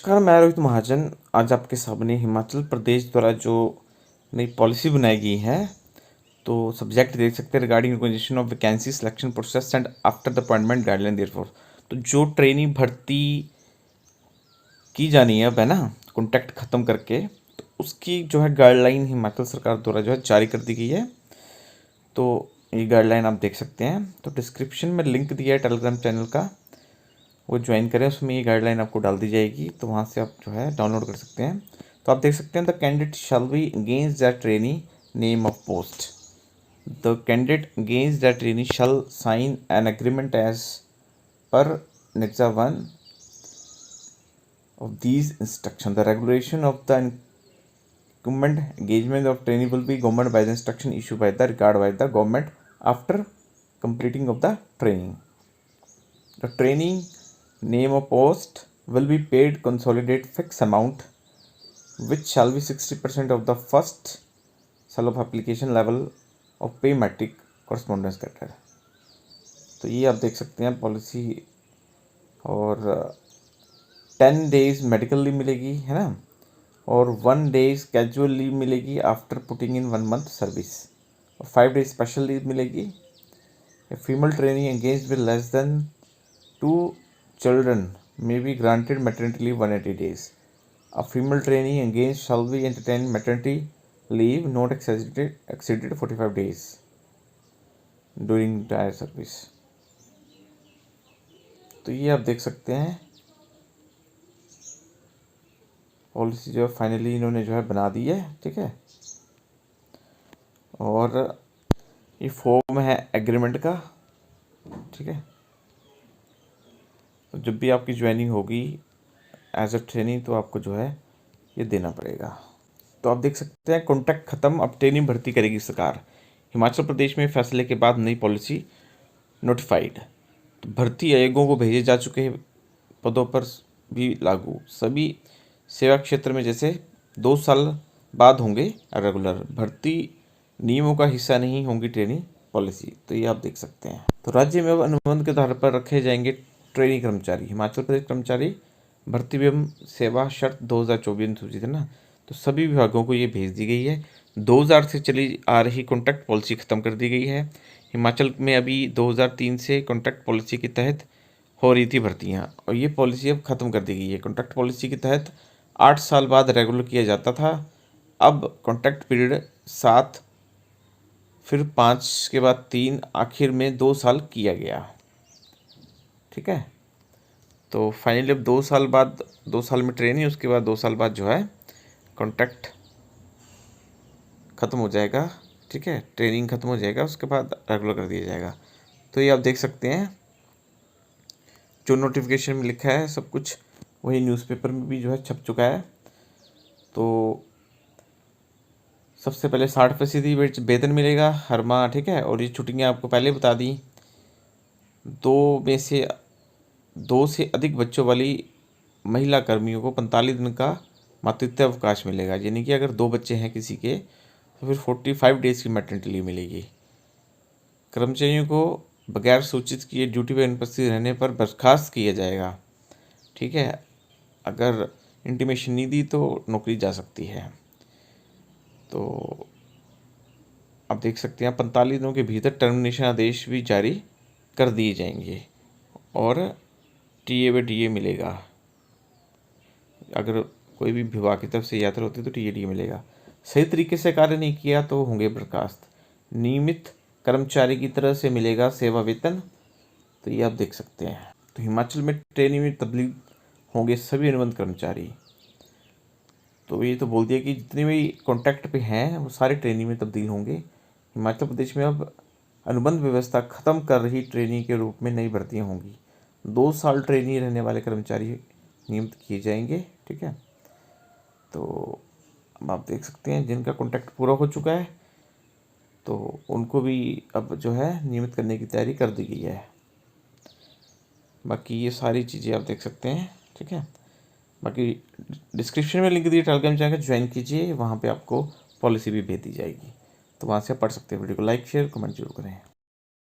नमस्कार, मैं रोहित महाजन। आज आपके सामने हिमाचल प्रदेश द्वारा जो नई पॉलिसी बनाई गई है, तो सब्जेक्ट देख सकते हैं regarding organisation of vacancy selection process and after the appointment guideline therefore. तो जो ट्रेनी भर्ती की जानी है अब, है ना, कॉन्ट्रैक्ट ख़त्म करके, तो उसकी जो है गाइडलाइन हिमाचल सरकार द्वारा जो है जारी कर दी गई है। तो ये गाइडलाइन आप देख सकते हैं। तो डिस्क्रिप्शन में लिंक दिया है टेलीग्राम चैनल का, वो ज्वाइन करें, उसमें ये गाइडलाइन आपको डाल दी जाएगी, तो वहाँ से आप जो है डाउनलोड कर सकते हैं। तो आप देख सकते हैं the candidate shall be against the trainee name of post. The candidate against the trainee shall sign an agreement as per annexure 1 of these instruction. The regulation of the incumbent engagement of trainee will be governed by the instruction issued by the regard by the government after completing of the training. The training name of post will be paid consolidate fixed amount which shall be 60% of the first sal of application level of pay metric correspondence category. तो ये आप देख सकते हैं policy. और 10 days medical leave मिलेगी, है ना, और 1 डेज कैजुअल लीव मिलेगी after putting in 1 month service, और 5 डेज स्पेशल लीव मिलेगी। Female training engage with less than 2 children may be granted maternity leave 180 days. A female trainee engaged shall be entertained maternity leave not exceeded 45 days during entire service. तो ये आप देख सकते हैं policy जो है finally इन्होंने जो है बना दी है, ठीक है। और ये फॉर्म है एग्रीमेंट का, ठीक है। तो जब भी आपकी ज्वाइनिंग होगी एज अ ट्रेनिंग, तो आपको जो है ये देना पड़ेगा। तो आप देख सकते हैं कॉन्ट्रैक्ट ख़त्म, अब ट्रेनिंग भर्ती करेगी सरकार। हिमाचल प्रदेश में फैसले के बाद नई पॉलिसी नोटिफाइड। तो भर्ती आयोगों को भेजे जा चुके पदों पर भी लागू। सभी सेवा क्षेत्र में जैसे 2 साल बाद होंगे रेगुलर भर्ती, नियमों का हिस्सा नहीं होंगी ट्रेनिंग पॉलिसी। तो ये आप देख सकते हैं। तो राज्य में अब अनुबंध के आधार पर रखे जाएंगे ट्रेनिंग कर्मचारी। हिमाचल प्रदेश कर्मचारी भर्ती एवं सेवा शर्त 2024 सूचित है ना, तो सभी विभागों को ये भेज दी गई है। 2000 से चली आ रही कॉन्ट्रैक्ट पॉलिसी ख़त्म कर दी गई है। हिमाचल में अभी 2003 से कॉन्ट्रैक्ट पॉलिसी के तहत हो रही थी भर्तियाँ, और ये पॉलिसी अब ख़त्म कर दी गई है। कॉन्ट्रैक्ट पॉलिसी के तहत 8 साल बाद रेगुलर किया जाता था, अब कॉन्ट्रैक्ट पीरियड 7, फिर 5 के बाद 3, आखिर में 2 साल किया गया, ठीक है। तो फाइनली अब 2 साल बाद, 2 साल में ट्रेनिंग, उसके बाद 2 साल बाद जो है कॉन्ट्रैक्ट ख़त्म हो जाएगा, ठीक है। ट्रेनिंग ख़त्म हो जाएगा, उसके बाद रेगुलर कर दिया जाएगा। तो ये आप देख सकते हैं जो नोटिफिकेशन में लिखा है सब कुछ वही न्यूज़पेपर में भी जो है छप चुका है। तो सबसे पहले 60% वेतन मिलेगा हर माह, ठीक है। और ये छुट्टियाँ आपको पहले बता दी। 2 से अधिक बच्चों वाली महिला कर्मियों को 45 दिन का मातृत्व अवकाश मिलेगा, यानी कि अगर 2 बच्चे हैं किसी के, तो फिर 45 डेज़ की मैटरनिटी लीव मिलेगी। कर्मचारियों को बगैर सूचित किए ड्यूटी पर अनुपस्थित रहने पर बर्खास्त किया जाएगा, ठीक है। अगर इंटीमेशन नहीं दी तो नौकरी जा सकती है। तो आप देख सकते हैं 45 दिनों के भीतर टर्मिनेशन आदेश भी जारी कर दिए जाएंगे, और TA/DA मिलेगा। अगर कोई भी विभाग की तरफ से यात्रा होती है तो TA/DA मिलेगा। सही तरीके से कार्य नहीं किया तो होंगे बर्खास्त। नियमित कर्मचारी की तरह से मिलेगा सेवा वेतन। तो ये आप देख सकते हैं। तो हिमाचल में ट्रेनिंग में तब्दील होंगे सभी अनुबंध कर्मचारी। तो ये तो बोल दिया कि जितने भी कॉन्ट्रैक्ट पे हैं वो सारे ट्रेनिंग में तब्दील होंगे। हिमाचल प्रदेश में अब अनुबंध व्यवस्था ख़त्म कर रही ट्रेनिंग के रूप में नई भर्तियाँ होंगी। 2 साल ट्रेनिंग रहने वाले कर्मचारी नियमित किए जाएंगे, ठीक है। तो अब आप देख सकते हैं जिनका कॉन्ट्रैक्ट पूरा हो चुका है तो उनको भी अब जो है नियमित करने की तैयारी कर दी गई है। बाकी ये सारी चीज़ें आप देख सकते हैं, ठीक है। बाकी डिस्क्रिप्शन में लिंक दिए, टेलीग्राम चैनल ज्वाइन कीजिए, वहाँ पे आपको पॉलिसी भी भेज दी जाएगी, तो वहाँ से आप पढ़ सकते हैं। वीडियो को लाइक शेयर कमेंट जरूर करें।